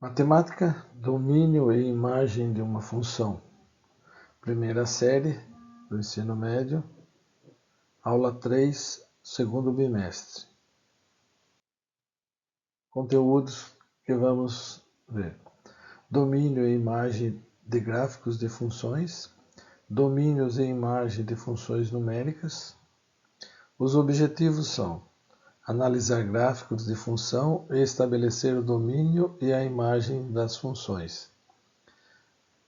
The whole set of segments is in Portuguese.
Matemática, domínio e imagem de uma função. Primeira série do ensino médio, aula 3, segundo bimestre. Conteúdos que vamos ver: domínio e imagem de gráficos de funções, domínios e imagem de funções numéricas. Os objetivos são analisar gráficos de função e estabelecer o domínio e a imagem das funções.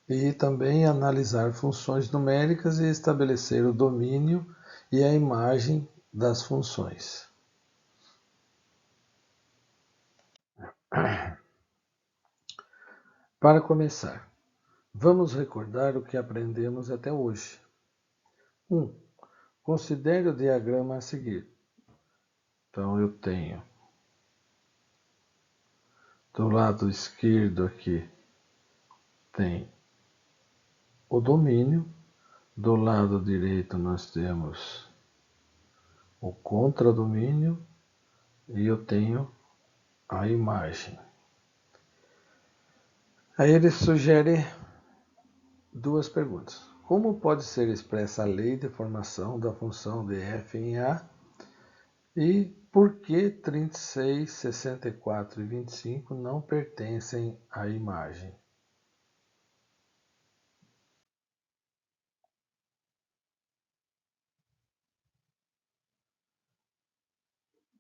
E também analisar funções numéricas e estabelecer o domínio e a imagem das funções. Para começar, vamos recordar o que aprendemos até hoje. 1. Considere o diagrama a seguir. Então, eu tenho do lado esquerdo aqui, tem o domínio, do lado direito nós temos o contradomínio e eu tenho a imagem. Aí ele sugere duas perguntas. Como pode ser expressa a lei de formação da função de f em A? E por que 36, 64 e 25 não pertencem à imagem?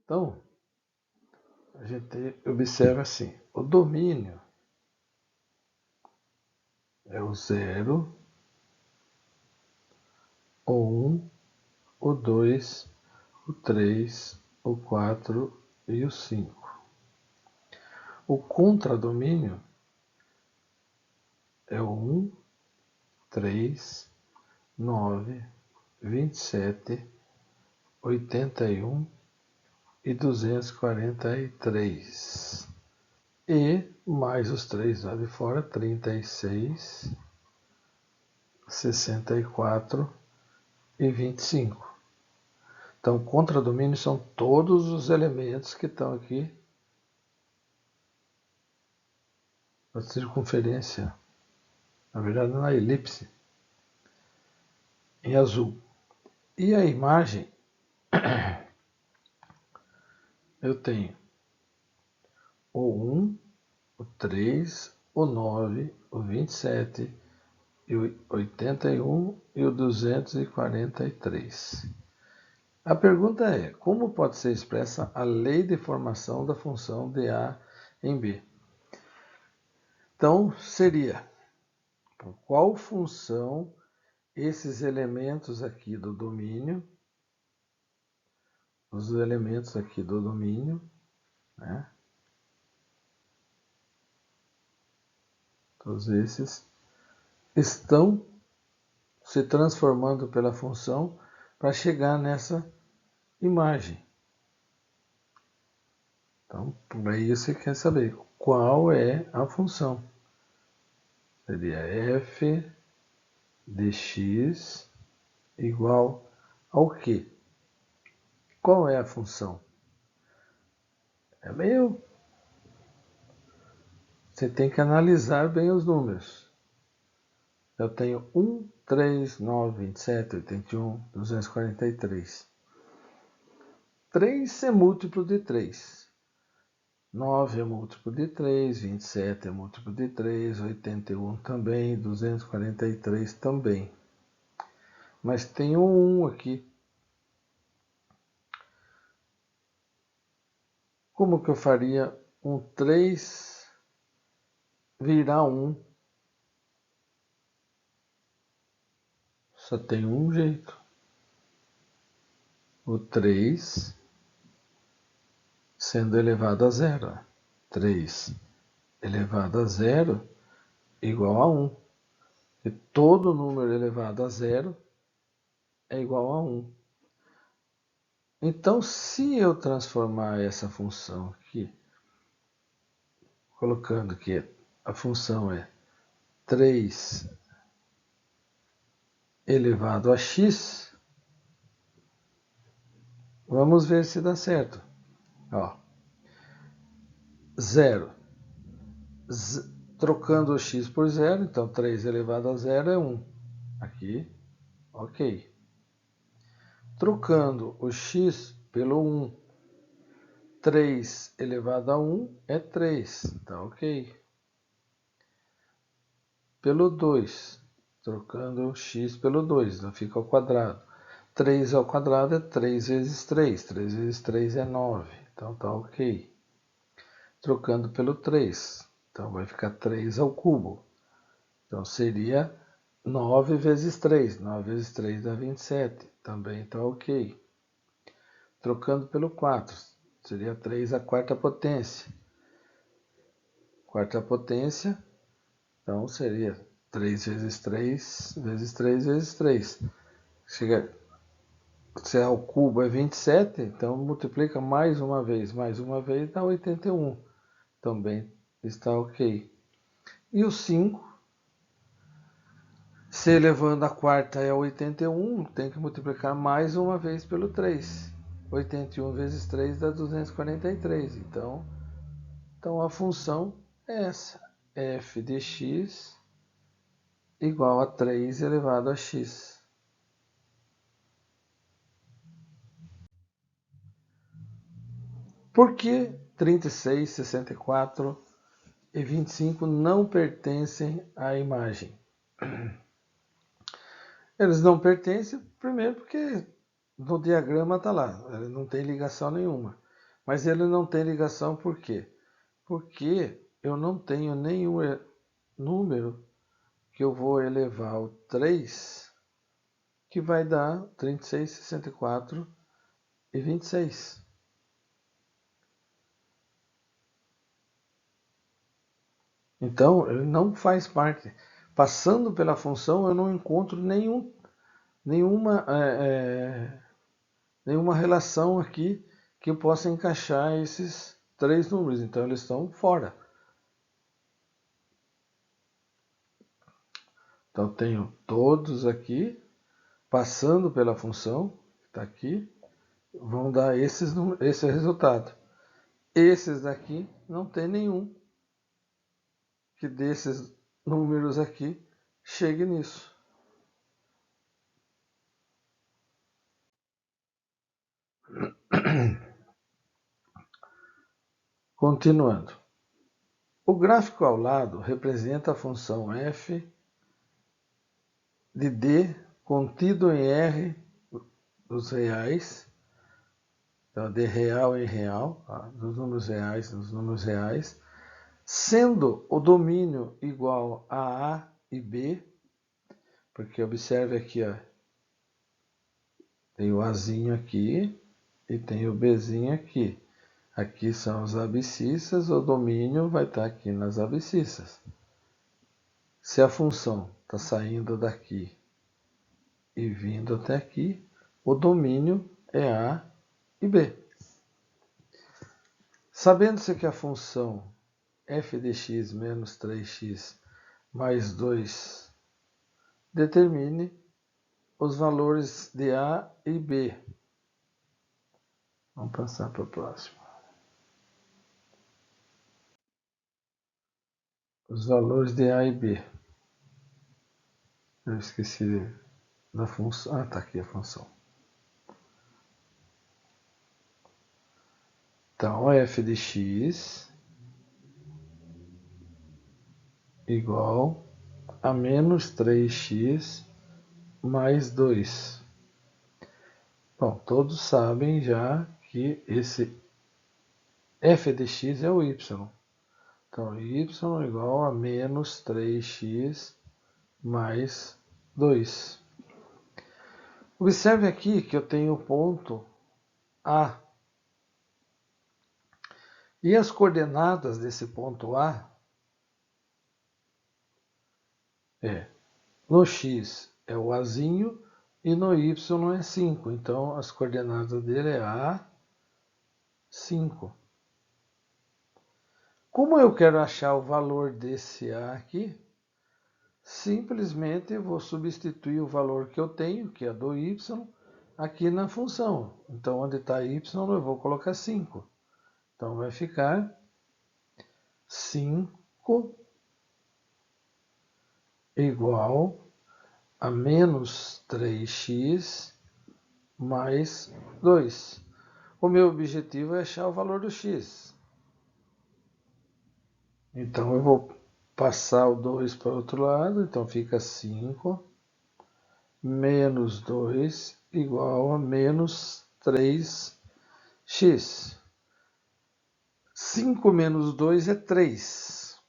Então, a gente observa assim, o domínio é o 0, o 1, o 2, o 3, o 4 e o 5. O contradomínio é o 1, 3, 9, 27, 81 e 243. E mais os três lá de fora, 36, 64 e 25. Então, contradomínio são todos os elementos que estão aqui na circunferência, na verdade na elipse, em azul. E a imagem, eu tenho o 1, o 3, o 9, o 27, e o 81 e o 243. A pergunta é, como pode ser expressa a lei de formação da função de A em B? Então, seria, por qual função esses elementos aqui do domínio, os elementos aqui do domínio, né? Todos esses estão se transformando pela função para chegar nessa imagem. Então, por aí você quer saber qual é a função. Seria f de x igual ao quê? Qual é a função? Você tem que analisar bem os números. Eu tenho 1, 3, 9, 27, 81, 243. 3 é múltiplo de 3. 9 é múltiplo de 3, 27 é múltiplo de 3, 81 também, 243 também. Mas tem um 1 aqui. Como que eu faria um 3 virar 1? Só tem um jeito. O 3 sendo elevado a zero. 3 elevado a zero igual a 1. E todo número elevado a zero é igual a 1. Então, se eu transformar essa função aqui, colocando que a função é 3 elevado a x, vamos ver se dá certo. Ó, 0. trocando o x por zero, então 3 elevado a zero é 1. Aqui, ok. Trocando o x pelo 1, 3 elevado a 1 é 3, tá ok. Pelo 2, trocando o x pelo 2, então fica ao quadrado. 3 ao quadrado é 3 vezes 3, 3 vezes 3 é 9, então tá ok. Trocando pelo 3, então vai ficar 3 ao cubo. Então seria 9 vezes 3, 9 vezes 3 dá 27, também tá ok. Trocando pelo 4, seria 3 à quarta potência. Quarta potência, então seria 3 vezes 3 vezes 3 vezes 3. Chega, se ao cubo é 27, então multiplica mais uma vez dá 81. Também está ok. E o 5, se elevando a quarta é 81, tem que multiplicar mais uma vez pelo 3. 81 vezes 3 dá 243. Então a função é essa. F de x igual a 3 elevado a x. Por que 36, 64 e 25 não pertencem à imagem? Eles não pertencem, primeiro porque no diagrama está lá, ele não tem ligação nenhuma. Mas ele não tem ligação por quê? Porque eu não tenho nenhum número que eu vou elevar ao 3, que vai dar 36, 64 e 26. Então, ele não faz parte. Passando pela função, eu não encontro nenhuma relação aqui que eu possa encaixar esses 3 números. Então, eles estão fora. Então, tenho todos aqui, passando pela função, que está aqui, vão dar esse resultado. Esses daqui não tem nenhum que desses números aqui chegue nisso. Continuando. O gráfico ao lado representa a função f de d contido em R dos reais, então d real em real, dos números reais nos números reais, sendo o domínio igual a A e B, porque observe aqui, ó, tem o Azinho aqui e tem o Bzinho aqui. Aqui são os abscissas, o domínio vai estar aqui nas abscissas. Se a função está saindo daqui e vindo até aqui, o domínio é A e B. Sabendo-se que a função f de x menos 3x mais 2 determine os valores de A e B. Vamos passar para o próximo. Os valores de A e B. Eu esqueci da função. Ah, está aqui a função. Então, f de x igual a menos 3x mais 2. Bom, todos sabem já que esse f de x é o y. Então, y igual a menos 3x mais 2. Observe aqui que eu tenho o ponto A. E as coordenadas desse ponto A no x é o Azinho e no y é 5. Então, as coordenadas dele é A, 5. Como eu quero achar o valor desse A aqui, simplesmente eu vou substituir o valor que eu tenho, que é do y, aqui na função. Então, onde está y, eu vou colocar 5. Então, vai ficar 5 igual a menos 3x mais 2. O meu objetivo é achar o valor do x. Então eu vou passar o 2 para o outro lado, então fica 5 menos 2 igual a menos 3x. 5 menos 2 é 3.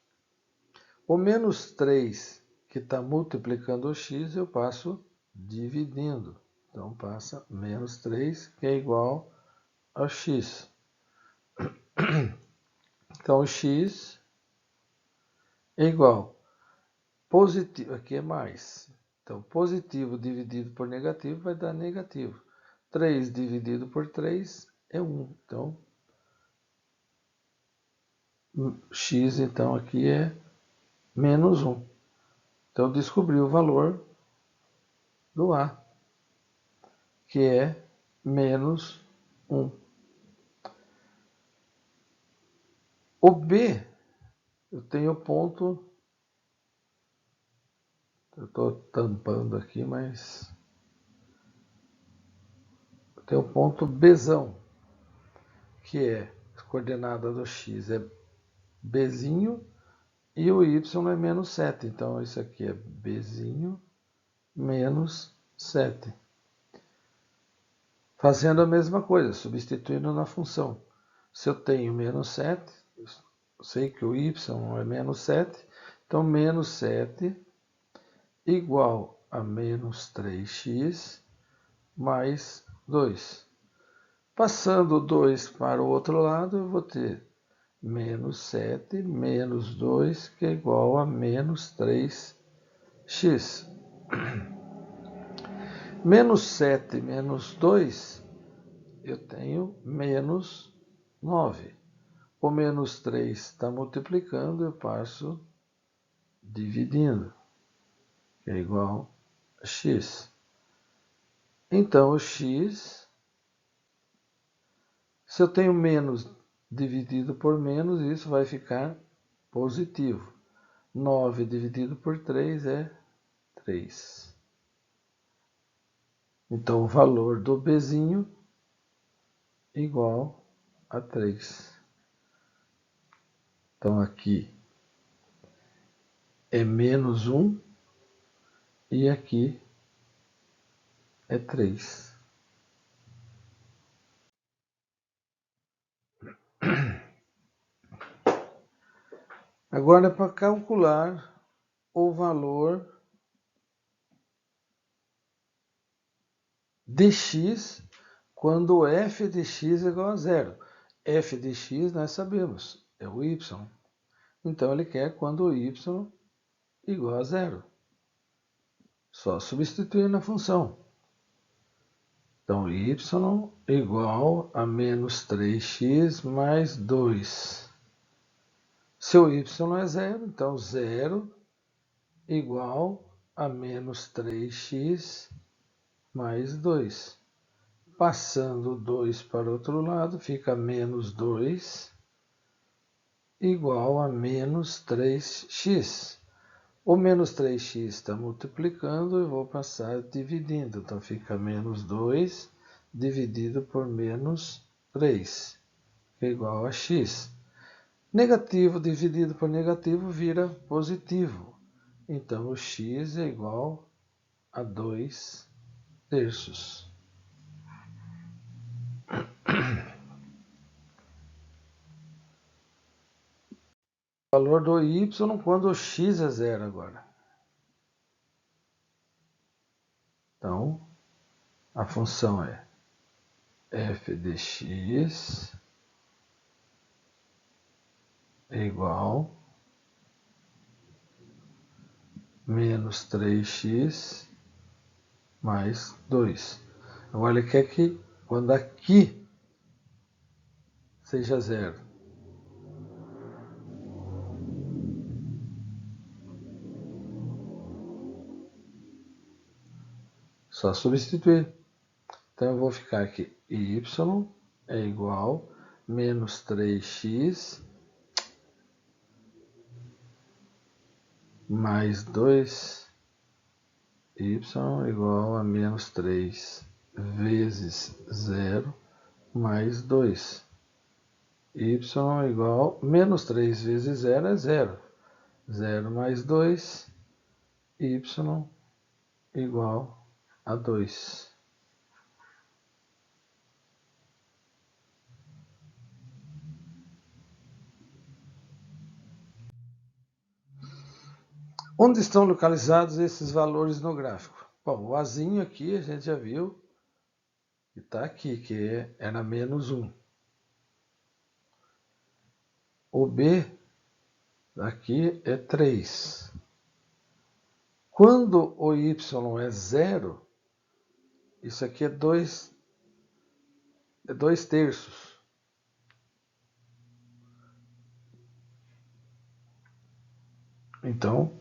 O menos 3 que está multiplicando o x, eu passo dividindo. Então passa menos 3, que é igual a x. Então o x é igual positivo, aqui é mais. Então positivo dividido por negativo vai dar negativo. 3 dividido por 3 é 1. Então x então aqui é menos 1. Então descobri o valor do A, que é menos 1. O B, eu tenho ponto, eu estou tampando aqui, mas eu tenho ponto Bzão, que é a coordenada do x é Bzinho e o y é menos 7. Então isso aqui é Bzinho menos 7. Fazendo a mesma coisa, substituindo na função. Se eu tenho menos 7, eu sei que o y é menos 7, então menos 7 igual a menos 3x mais 2. Passando 2 para o outro lado, eu vou ter menos 7 menos 2, que é igual a menos 3x. Menos 7 menos 2, eu tenho menos 9. O menos 3 está multiplicando, eu passo dividindo, que é igual a x. Então, o x, se eu tenho menos dividido por menos, isso vai ficar positivo. 9 dividido por 3 é 3. Então, o valor do Bzinho igual a 3. Então, aqui é menos 1 e aqui é 3. Agora, para calcular o valor de x quando f de x é igual a zero. F de x nós sabemos, é o y. Então ele quer quando o y igual a zero. Só substituir na função. Então y igual a menos 3x mais 2. Se o y é zero, então zero igual a menos 3x mais 2. Passando 2 para o outro lado, fica menos 2 igual a menos 3x. O menos 3x está multiplicando, eu vou passar dividindo. Então fica menos 2 dividido por menos 3, que é igual a x. Negativo dividido por negativo vira positivo. Então o x é igual a 2 terços. O valor do y quando o x é zero agora. Então, a função é f de x é igual a menos 3x mais 2. Agora ele quer que quando aqui seja zero. Só substituir. Então eu vou ficar aqui, y é igual a menos 3x mais 2y igual a menos 3 vezes 0 mais 2. Y igual a menos 3 vezes 0 é 0. 0 mais 2, y igual a 2. Onde estão localizados esses valores no gráfico? Bom, o Azinho aqui a gente já viu que está aqui, que era menos 1. O B aqui é 3. Quando o y é 0, isso aqui é 2 terços. Então,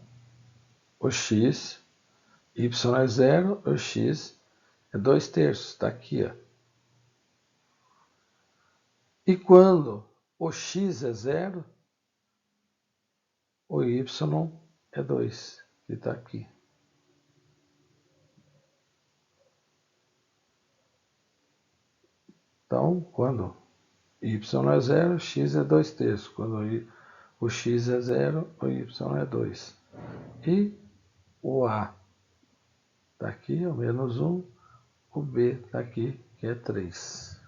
o x, y é 0, o x é 2 terços, está aqui. Ó. E quando o x é 0, o y é 2, que está aqui. Então, quando y é 0, x é 2 terços. Quando o x é 0, o y é 2. E o a está aqui, o menos 1. O b está aqui, que é 3.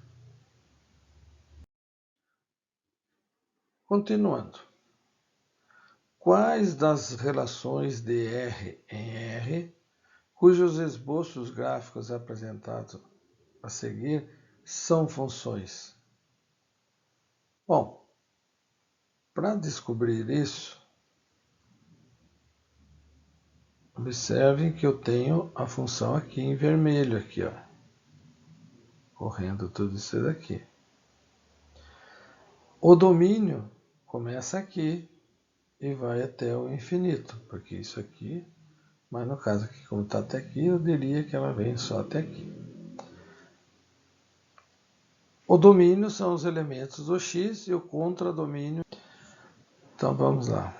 Continuando. Quais das relações de R em R, cujos esboços gráficos apresentados a seguir são funções? Bom, para descobrir isso, observem que eu tenho a função aqui em vermelho, aqui, ó, correndo tudo isso daqui. O domínio começa aqui e vai até o infinito, porque isso aqui, mas no caso aqui, como está até aqui, eu diria que ela vem só até aqui. O domínio são os elementos do x e o contradomínio. Então vamos lá.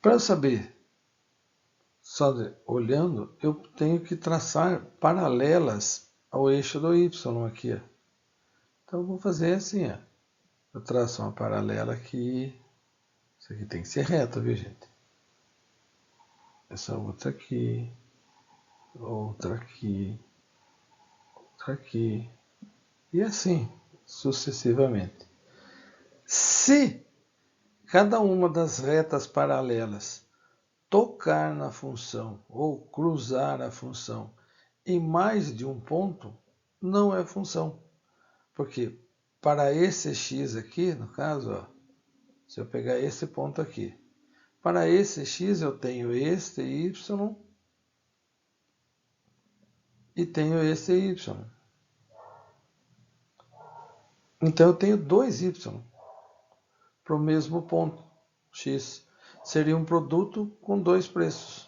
Para saber, só olhando, eu tenho que traçar paralelas ao eixo do y aqui. Então eu vou fazer assim. Eu traço uma paralela aqui. Isso aqui tem que ser reto, viu, gente? Essa outra aqui. Outra aqui. Outra aqui. E assim, sucessivamente. Se cada uma das retas paralelas tocar na função ou cruzar a função em mais de um ponto, não é função. Porque para esse x aqui, no caso, se eu pegar esse ponto aqui, para esse x eu tenho este y e tenho esse y. Então eu tenho dois y para o mesmo ponto, x. Seria um produto com dois preços.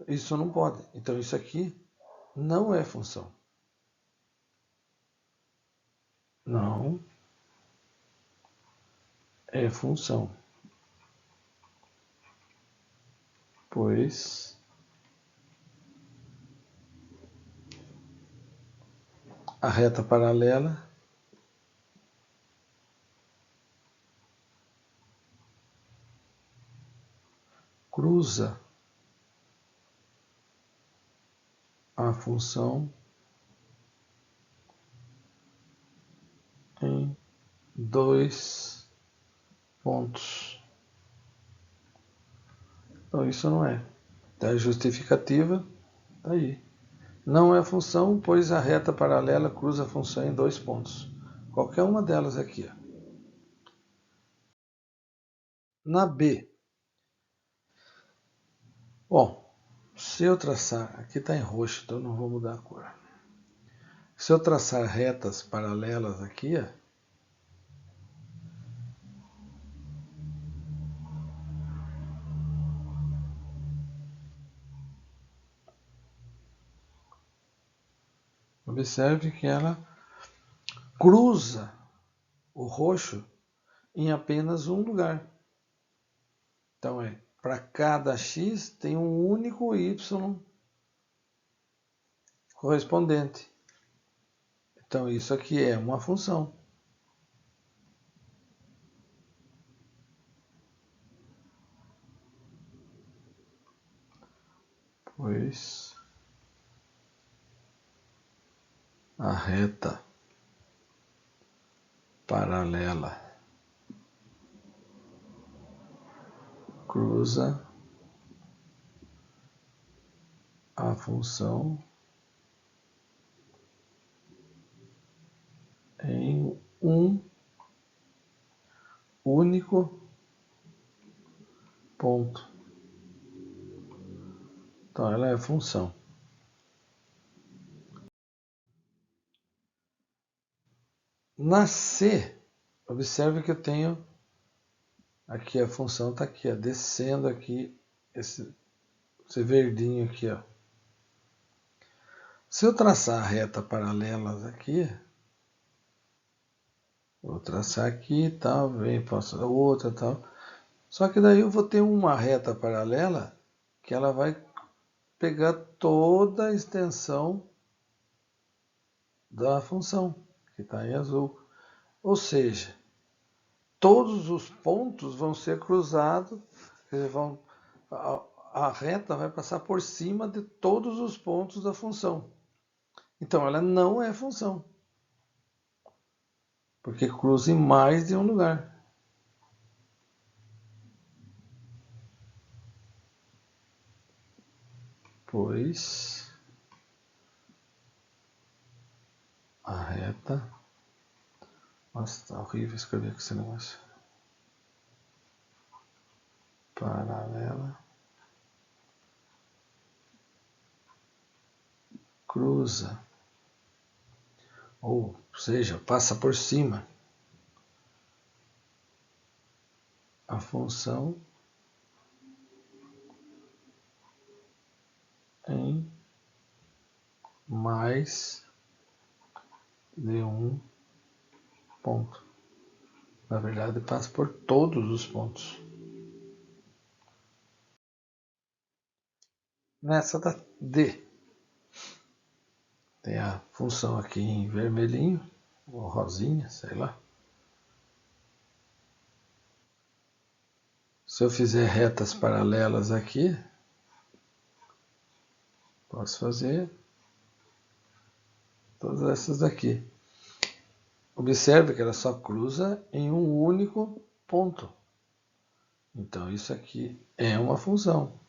Isso não pode. Então isso aqui não é função. Não é função. Pois a reta paralela cruza a função em dois pontos. Então isso não é. A justificativa está aí. Não é função, pois a reta paralela cruza a função em dois pontos. Qualquer uma delas aqui. Na B. Bom, se eu traçar, aqui está em roxo, então não vou mudar a cor. Se eu traçar retas paralelas aqui, observe que ela cruza o roxo em apenas um lugar. Então, para cada x tem um único y correspondente. Então, isso aqui é uma função. Pois a reta paralela cruza a função em um único ponto. Então, ela é função. Na C, observe que eu tenho aqui a função está aqui, ó, descendo aqui esse verdinho aqui, ó. Se eu traçar a reta paralela aqui, vou traçar aqui e tal, vem, posso outra e tal. Só que daí eu vou ter uma reta paralela que ela vai pegar toda a extensão da função, que está em azul. Ou seja, todos os pontos vão ser cruzados, a reta vai passar por cima de todos os pontos da função. Então, ela não é função, porque cruza em mais de um lugar. Pois a reta... Nossa, tá horrível escrever com esse negócio. Paralela cruza, ou seja, passa por cima a função em mais de um ponto. Na verdade, passa por todos os pontos. Nessa da D, tem a função aqui em vermelhinho, ou rosinha, sei lá. Se eu fizer retas paralelas aqui, posso fazer todas essas daqui. Observe que ela só cruza em um único ponto. Então, isso aqui é uma função.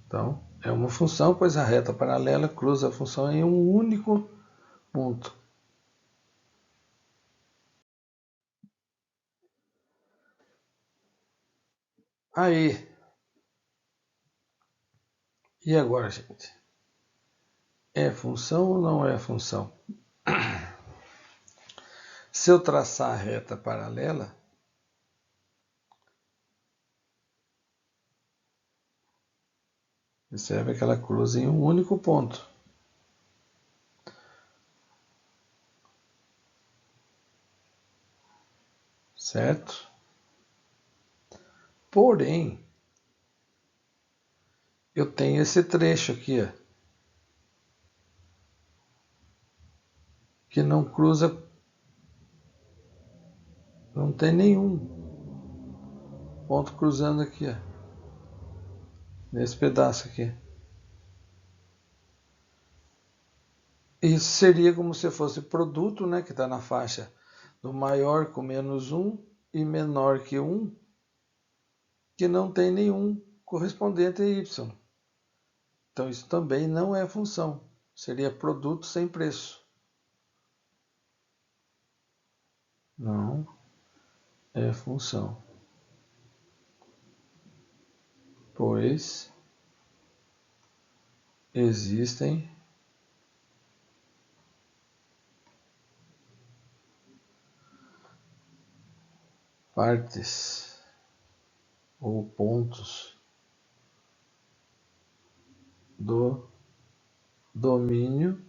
Então, é uma função, pois a reta paralela cruza a função em um único ponto. Aí. E agora, gente? É função ou não é função? Se eu traçar a reta paralela, observe que ela cruza em um único ponto. Certo? Porém, eu tenho esse trecho aqui, ó, que não cruza, não tem nenhum ponto cruzando aqui, ó, nesse pedaço aqui. Isso seria como se fosse produto, né, que está na faixa do maior com menos 1 e menor que 1, que não tem nenhum correspondente a y. Então, isso também não é função. Seria produto sem preço. Não. é função, pois existem partes ou pontos do domínio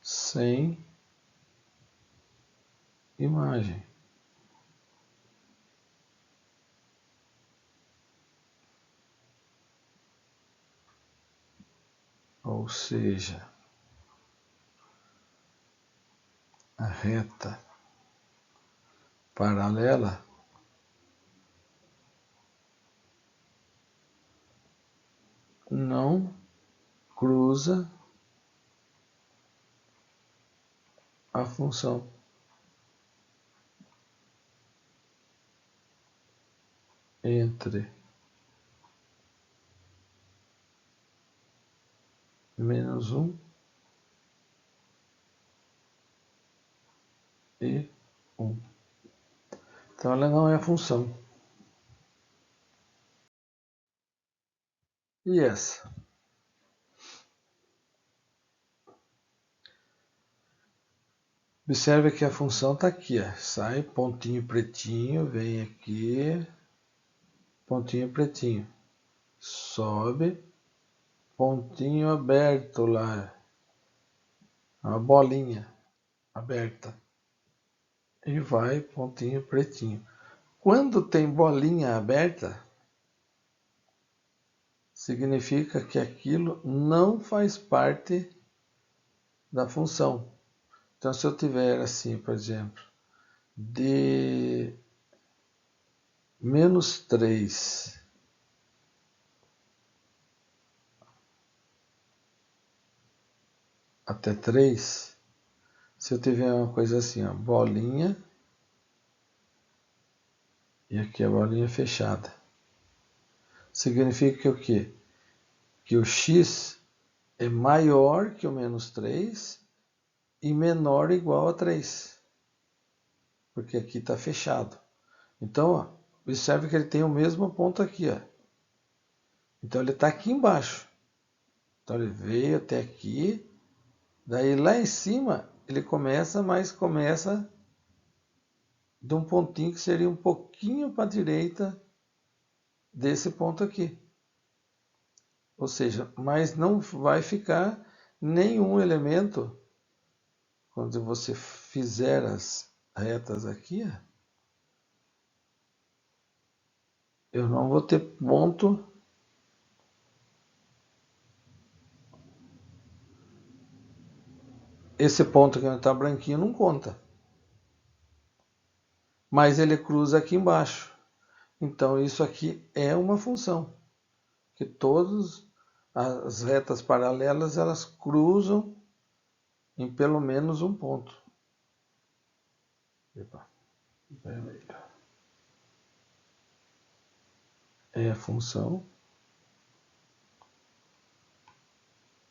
sem imagem. Ou seja, a reta paralela não cruza a função entre -1 e 1. Então ela não é função. E essa? Observe que a função está aqui, ó. Sai pontinho pretinho, vem aqui, pontinho pretinho, sobe, pontinho aberto lá, uma bolinha aberta, e vai pontinho pretinho. Quando tem bolinha aberta, significa que aquilo não faz parte da função. Então, se eu tiver assim, por exemplo, de -3 até 3, se eu tiver uma coisa assim, ó, bolinha, e aqui a bolinha fechada, significa que o quê? Que o x é maior que o -3 e menor ou igual a 3, porque aqui está fechado. Então, ó, observe que ele tem o mesmo ponto aqui, ó. Então ele está aqui embaixo. Então ele veio até aqui, daí lá em cima ele começa, mas começa de um pontinho que seria um pouquinho para a direita desse ponto aqui. Ou seja, mas não vai ficar nenhum elemento quando você fizer as retas aqui, eu não vou ter ponto. Esse ponto que está branquinho não conta. Mas ele cruza aqui embaixo. Então isso aqui é uma função. Que todas as retas paralelas elas cruzam em pelo menos um ponto. Epa, é a função,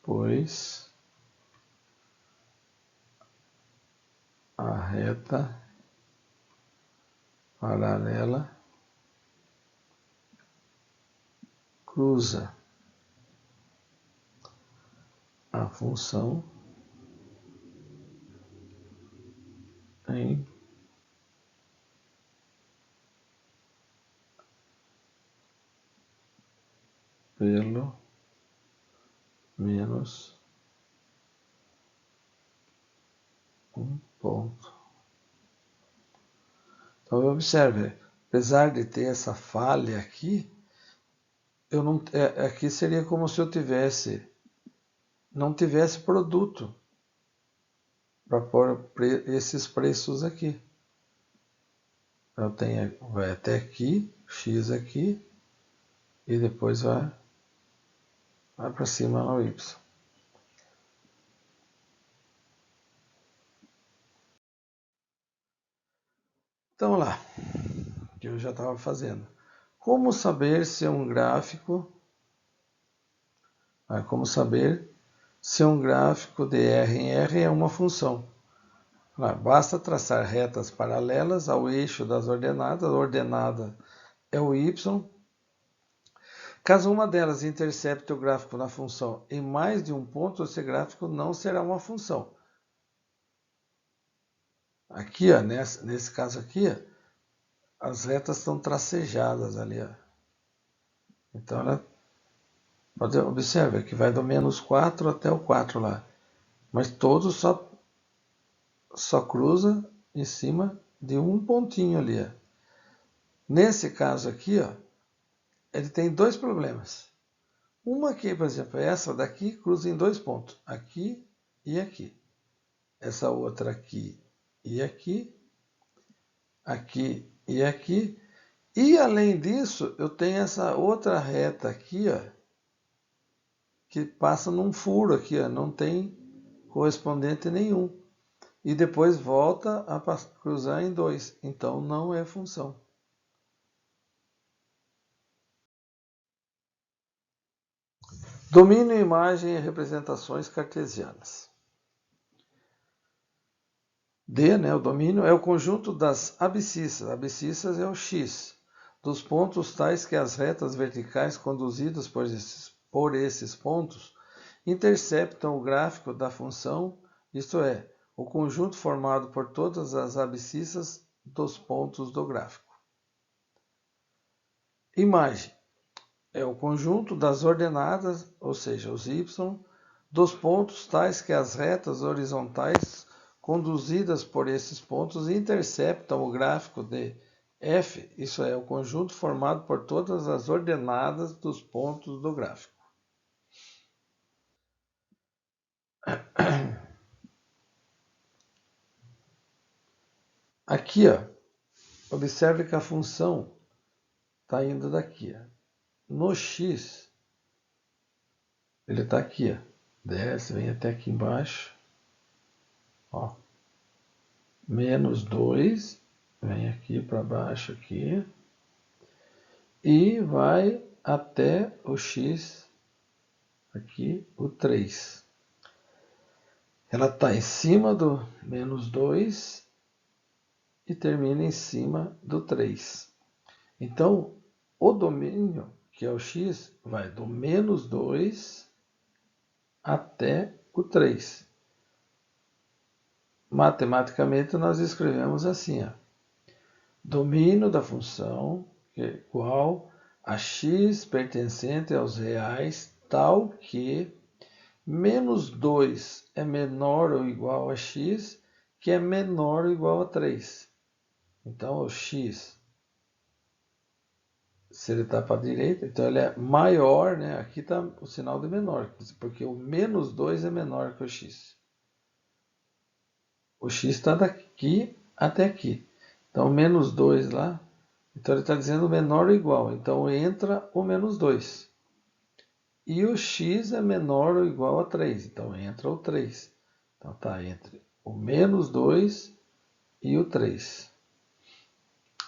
pois a reta paralela cruza a função em pelo menos um ponto. Então observe, apesar de ter essa falha aqui, eu não, aqui seria como se eu não tivesse produto para pôr esses preços aqui. Eu tenho, vai até aqui, x aqui, e depois vai para cima no y. Então lá, que eu já estava fazendo. Como saber se um gráfico, como saber se um gráfico de R em R é uma função? Basta traçar retas paralelas ao eixo das ordenadas. A ordenada é o y. Caso uma delas intercepte o gráfico na função em mais de um ponto, esse gráfico não será uma função. Aqui, ó, nesse caso aqui, ó, as retas estão tracejadas ali. Ó. Então, observa que vai do -4 até o 4 lá. Mas todos só cruza em cima de um pontinho ali. Ó. Nesse caso aqui, ó, ele tem dois problemas. Uma aqui, por exemplo, essa daqui cruza em dois pontos, aqui e aqui. Essa outra aqui e aqui, aqui e aqui. E além disso, eu tenho essa outra reta aqui, ó, que passa num furo aqui, ó, não tem correspondente nenhum. E depois volta a cruzar em dois. Então não é função. Domínio, imagem e representações cartesianas. D, né, o domínio, é o conjunto das abscissas. Abscissas é o x. Dos pontos tais que as retas verticais conduzidas por esses pontos interceptam o gráfico da função, isto é, o conjunto formado por todas as abscissas dos pontos do gráfico. Imagem é o conjunto das ordenadas, ou seja, os y, dos pontos tais que as retas horizontais conduzidas por esses pontos interceptam o gráfico de f, isso é, o conjunto formado por todas as ordenadas dos pontos do gráfico. Aqui, ó, observe que a função está indo daqui. Ó. No x, ele está aqui, ó. Desce, vem até aqui embaixo. Ó. -2, vem aqui para baixo aqui. E vai até o x, aqui, o 3. Ela está em cima do -2 e termina em cima do 3. Então, o domínio, que é o x, vai do -2 até o 3. Matematicamente, nós escrevemos assim, ó, domínio da função que é igual a x pertencente aos reais, tal que -2 é menor ou igual a x, que é menor ou igual a 3. Então, o x, se ele está para a direita, então ele é maior, né? Aqui está o sinal de menor, porque o -2 é menor que o x. O x está daqui até aqui. Então, -2 lá, então ele está dizendo menor ou igual. Então, entra o -2. E o x é menor ou igual a 3. Então, entra o 3. Então, está entre o -2 e o 3.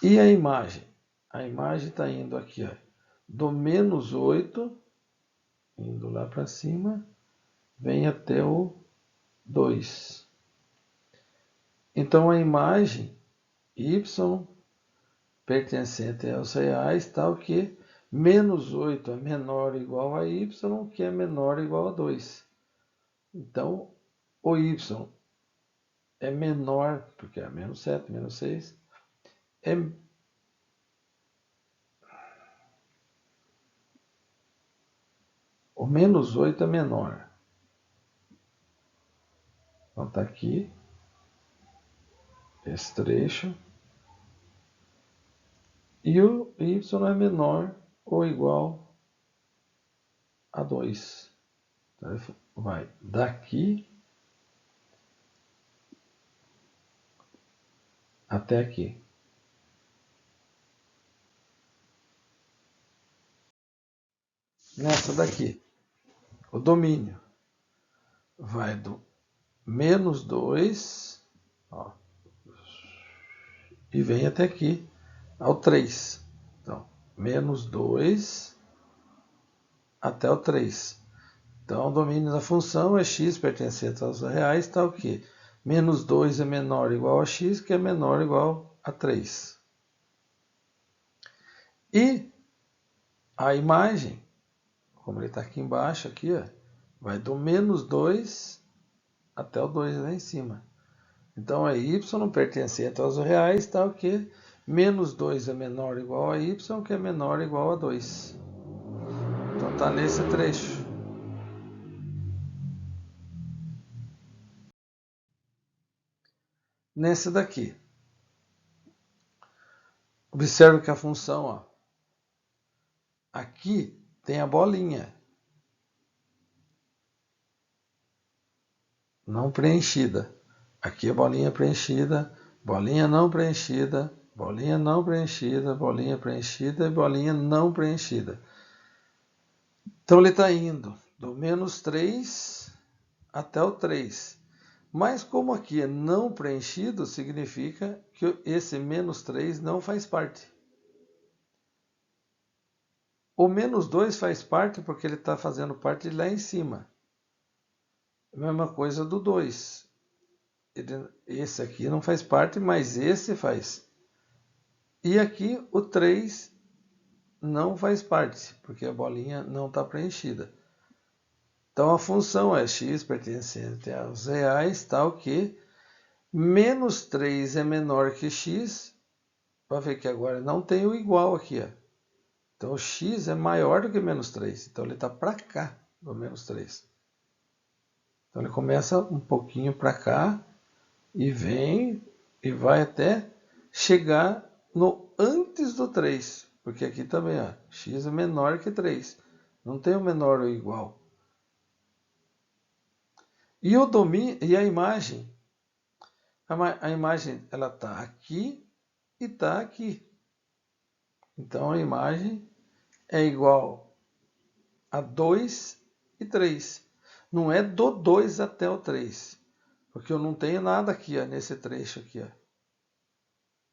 E a imagem? A imagem está indo aqui, ó, do -8, indo lá para cima, vem até o 2. Então, a imagem y pertencente aos reais, tal que -8 é menor ou igual a y, que é menor ou igual a 2. Então, o y é menor, porque é -7, -6, o -8 é menor. Então, está aqui, esse trecho. E o y é menor ou igual a 2. Então, vai daqui até aqui. Nessa daqui, o domínio vai do -2, ó, e vem até aqui ao 3. Então, -2 até o 3. Então, o domínio da função é x pertencente aos reais, tal que Menos 2 é menor ou igual a x, que é menor ou igual a 3. E a imagem, como ele está aqui embaixo, aqui, ó, vai do menos 2 até o 2 lá em cima. Então, a y pertencente aos reais está o quê? Menos 2 é menor ou igual a y, que é menor ou igual a 2. Então, está nesse trecho. Nesse daqui. Observe que a função, ó, aqui tem a bolinha não preenchida. Aqui a bolinha preenchida, bolinha não preenchida, bolinha não preenchida, bolinha preenchida e bolinha não preenchida. Então ele está indo do menos 3 até o 3. Mas como aqui é não preenchido, significa que esse menos 3 não faz parte. O menos 2 faz parte porque ele está fazendo parte de lá em cima. A mesma coisa do 2. Esse aqui não faz parte, mas esse faz. E aqui o 3 não faz parte, porque a bolinha não está preenchida. Então a função é x pertencente aos reais, tal que menos 3 é menor que x. Vai ver que agora não tem o igual aqui. Ó. Então o x é maior do que menos 3. Então ele está para cá do menos 3. Então ele começa um pouquinho para cá e vem e vai até chegar no antes do 3. Porque aqui também, ó, x é menor que 3. Não tem o menor ou igual. E o domínio e a imagem ela está aqui e está aqui. Então a imagem é igual a 2 e 3. Não é do 2 até o 3. Porque eu não tenho nada aqui, ó, nesse trecho aqui. Ó.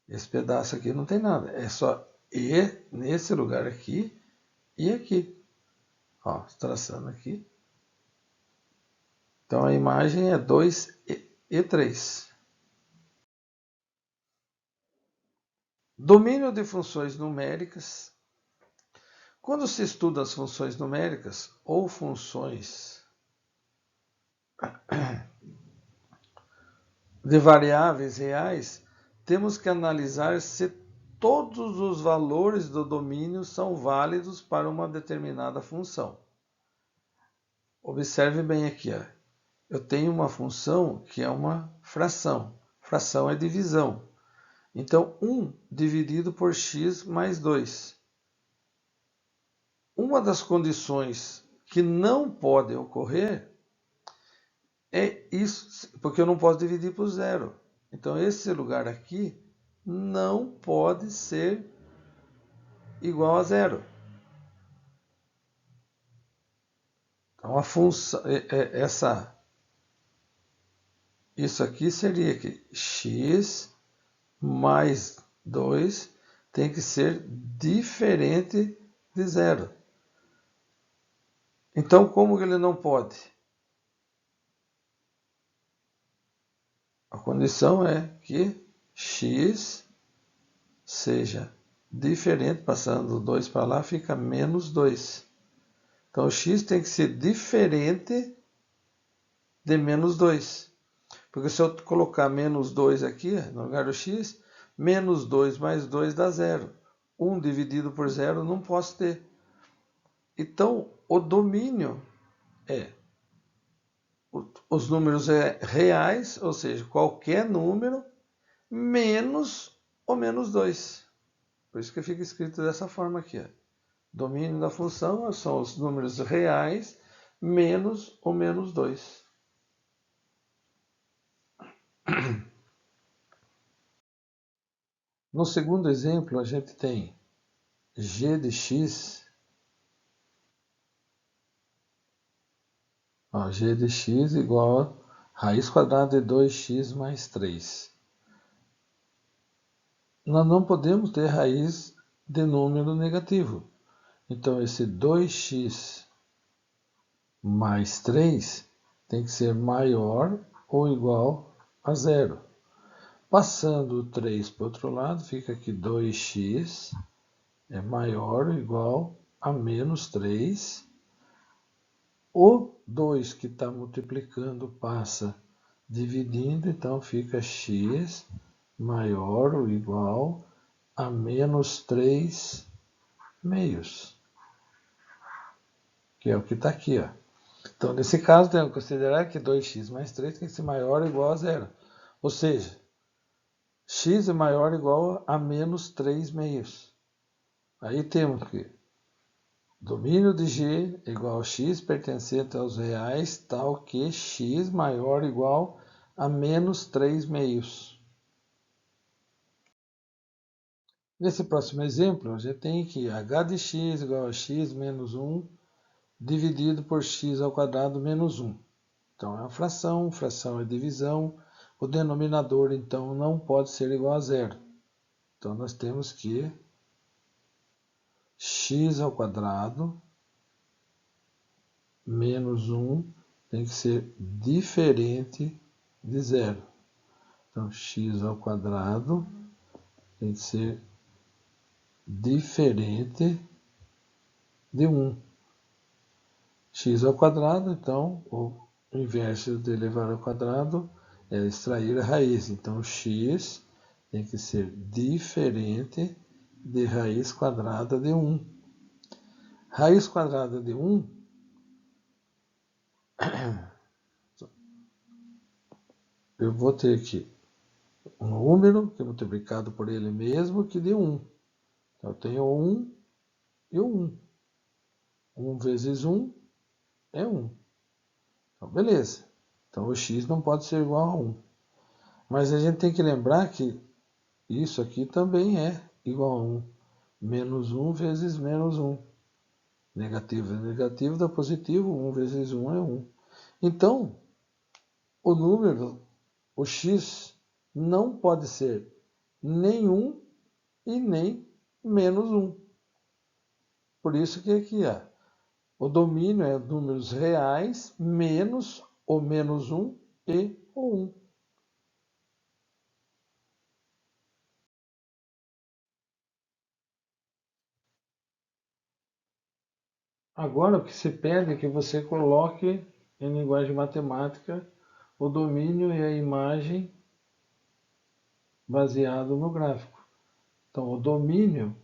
Esse pedaço aqui não tem nada. É só e nesse lugar aqui e aqui. Ó, traçando aqui. Então a imagem é 2 e 3. Domínio de funções numéricas. Quando se estuda as funções numéricas ou funções de variáveis reais, temos que analisar se todos os valores do domínio são válidos para uma determinada função. Observe bem aqui, ó. Eu tenho uma função que é uma fração. Fração é divisão. Então, 1 dividido por x mais 2. Uma das condições que não pode ocorrer é isso, porque eu não posso dividir por zero. Então, esse lugar aqui não pode ser igual a zero. Então, a função, isso aqui seria que x mais 2 tem que ser diferente de zero. Então, como que ele não pode? A condição é que x seja diferente, passando 2 para lá, fica menos 2. Então, o x tem que ser diferente de menos 2. Porque se eu colocar menos 2 aqui, no lugar do x, menos 2 mais 2 dá 0. 1 dividido por 0 não posso ter. Então, o domínio é os números reais, ou seja, qualquer número, menos o menos 2. Por isso que fica escrito dessa forma aqui. Ó. Domínio da função são os números reais menos o menos 2. No segundo exemplo, a gente tem g de x. Ó, g de x igual a raiz quadrada de 2x mais 3. Nós não podemos ter raiz de número negativo. Então, esse 2x mais 3 tem que ser maior ou igual a zero. Passando o 3 para o outro lado, fica que 2x é maior ou igual a menos 3. O 2 que está multiplicando passa dividindo, então fica x maior ou igual a menos 3 meios, que é o que está aqui. Ó. Então, nesse caso, temos que considerar que 2x mais 3 tem que ser maior ou igual a zero. Ou seja, x é maior ou igual a menos 3 meios. Aí temos que domínio de G igual a x pertencente aos reais, tal que x maior ou igual a menos 3 meios. Nesse próximo exemplo, a gente tem que h de x igual a x menos 1 dividido por x ao quadrado menos 1. Então, é uma fração, fração é divisão, o denominador, então, não pode ser igual a zero. Então, nós temos que x ao quadrado menos 1 tem que ser diferente de zero. Então, x ao quadrado tem que ser diferente de 1. X ao quadrado, então, o inverso de elevar ao quadrado é extrair a raiz. Então, x tem que ser diferente de raiz quadrada de 1. Raiz quadrada de 1 eu vou ter aqui um número que é multiplicado por ele mesmo que de 1. Então, eu tenho 1 e o 1. 1 vezes 1 é 1. Então, beleza. Então, o x não pode ser igual a 1. Mas a gente tem que lembrar que isso aqui também é igual a 1. Menos 1 vezes menos 1. Negativo é negativo, dá positivo. 1 vezes 1 é 1. Então, o número, o x, não pode ser nem 1 e nem menos 1. Por isso que aqui, o domínio é números reais menos o menos 1 e o 1. Agora, o que se pede é que você coloque em linguagem matemática o domínio e a imagem baseado no gráfico. Então, o domínio,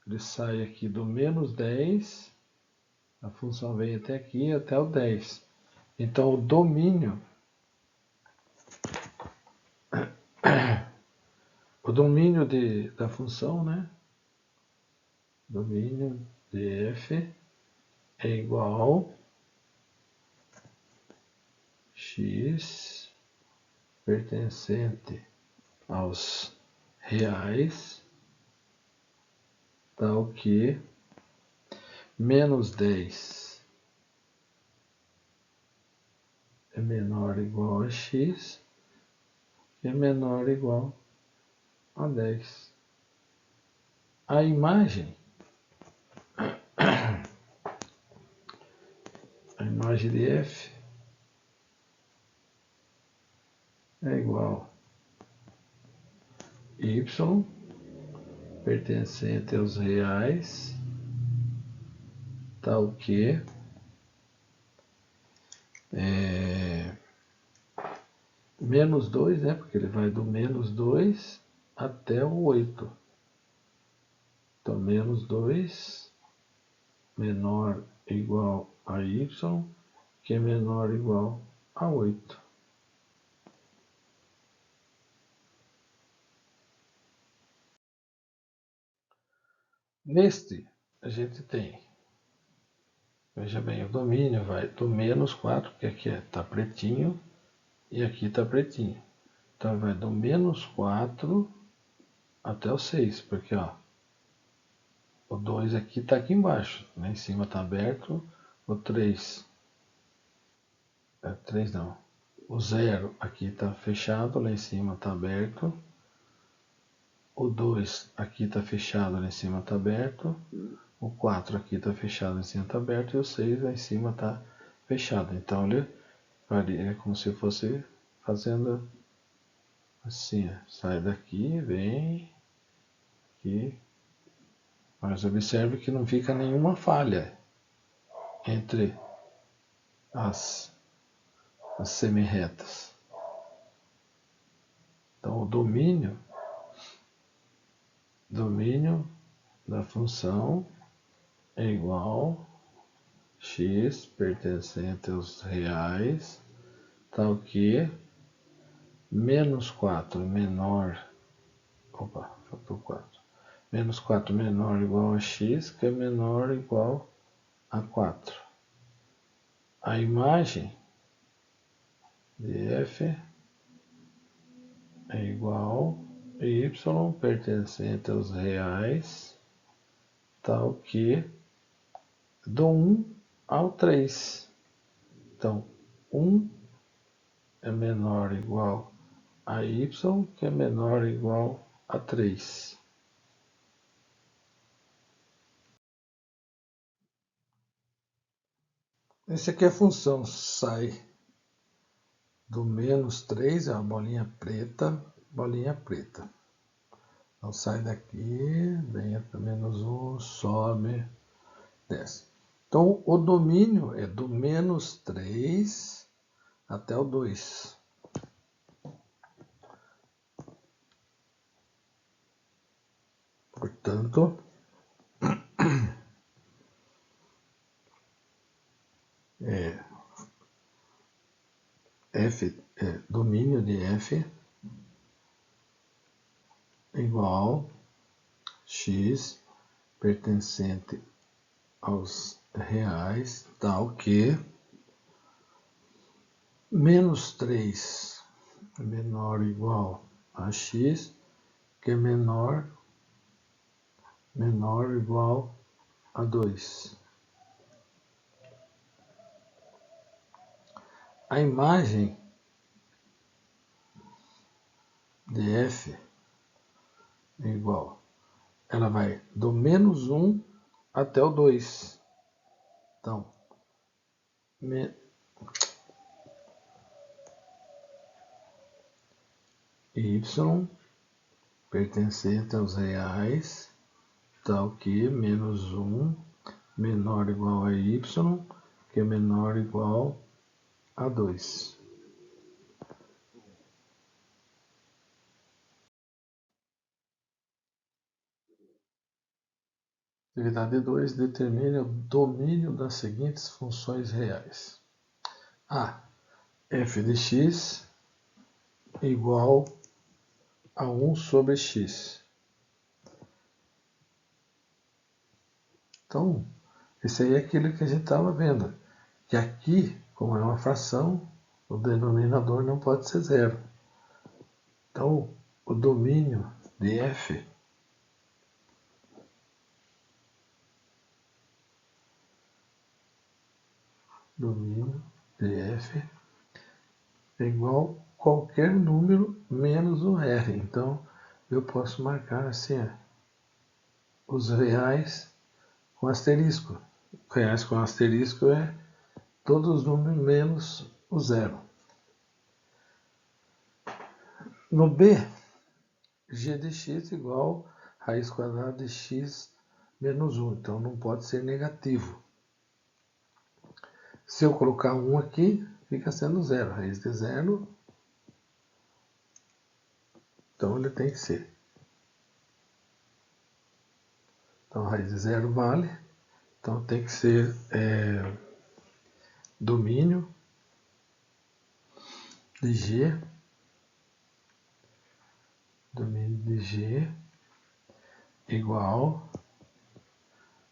ele sai aqui do menos 10, a função vem até aqui, até o 10. Então, o domínio da função, né? Domínio de f é igual x pertencente aos reais, tal que menos 10 é menor ou igual a x e é menor ou igual a 10. A imagem de f é igual a y pertencente aos reais, tal que menos 2, né? Porque ele vai do menos 2 até o 8. Então, menos 2 menor ou igual a y, que é menor ou igual a 8. Neste, a gente tem, veja bem, o domínio vai do menos 4, que aqui está pretinho, e aqui está pretinho. Então, vai do menos 4 até o 6, porque ó, o 2 aqui está aqui embaixo, lá em cima está aberto, o 3, 3 não, o 0 aqui está fechado, lá em cima está aberto, o 2 aqui está fechado, lá em cima está aberto, o 4 aqui está fechado, lá em cima está aberto, e o 6 lá em cima está fechado. Então ele varia, é como se fosse fazendo Assim, ó, sai daqui, vem aqui. Mas observe que não fica nenhuma falha entre as semirretas. Então, o domínio da função é igual x pertencente aos reais, tal que menos 4 menor, opa, faltou 4, menos 4 menor ou igual a x, que é menor ou igual a 4. A imagem de f é igual a y pertencente aos reais, tal que do 1 ao 3. Então, 1 é menor ou igual a y, que é menor ou igual a 3. Essa aqui é a função sai do menos 3, é uma bolinha preta. Então sai daqui, vem até menos 1, sobe, desce. Então o domínio é do menos 3 até o 2. Portanto, domínio de f igual x pertencente aos reais, tal que menos 3 é menor ou igual a x, que é menor ou igual a 2. A imagem de f é igual, ela vai do menos 1 até o 2. Então, y pertencente aos reais, tal que menos 1 menor ou igual a y, que é menor ou igual a 2. Atividade 2, determine o domínio das seguintes funções reais. A. F de x igual a 1 sobre x. Então, esse aí é aquilo que a gente estava vendo. Que aqui, como é uma fração, o denominador não pode ser zero. Então, o domínio de f é igual a qualquer número menos o r. Então, eu posso marcar assim, os reais com asterisco. Reais com asterisco é todos os números menos o zero. No B, g de x igual a raiz quadrada de x menos 1. Então, não pode ser negativo. Se eu colocar 1 aqui, fica sendo zero. Raiz de zero. Então, ele tem que ser. Então, raiz de zero vale. Então, tem que ser domínio de g. Domínio de g igual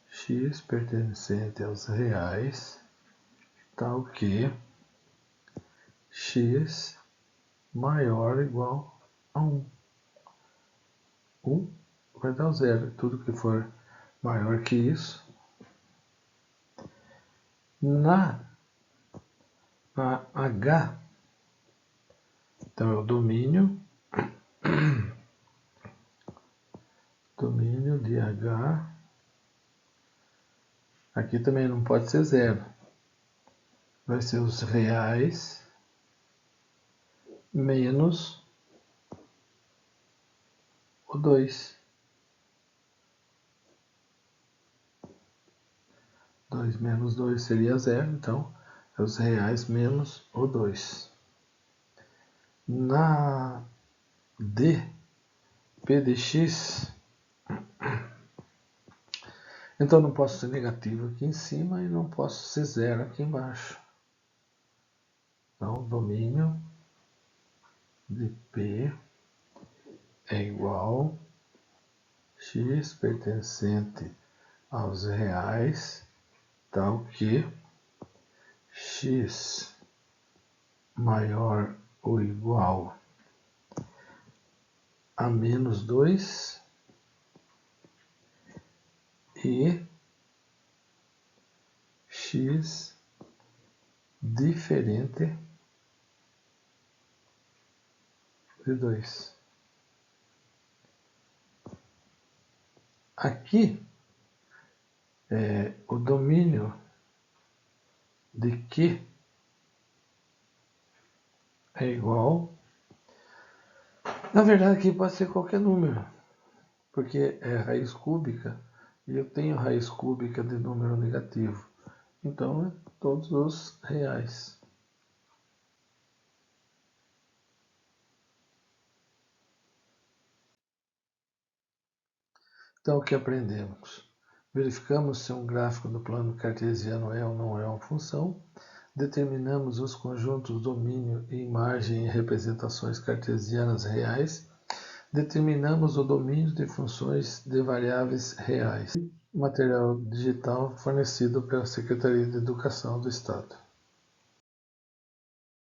x pertencente aos reais, tal que x maior ou igual a 1. 1 vai dar o zero. Tudo que for maior que isso. Na H, então é o domínio de H. Aqui também não pode ser zero. Vai ser os reais menos o 2. 2 menos 2 seria 0, então é os reais menos o 2. Na D, P de x, então não posso ser negativo aqui em cima e não posso ser 0 aqui embaixo. Então, domínio de P é igual x pertencente aos reais, tal que x maior ou igual a menos 2 e x diferente de 2. Aqui, o domínio de Q é igual. Na verdade, aqui pode ser qualquer número, porque é raiz cúbica e eu tenho raiz cúbica de número negativo. Então, é todos os reais. Então, o que aprendemos? Verificamos se um gráfico do plano cartesiano é ou não é uma função. Determinamos os conjuntos domínio e imagem em representações cartesianas reais. Determinamos o domínio de funções de variáveis reais. Material digital fornecido pela Secretaria de Educação do Estado.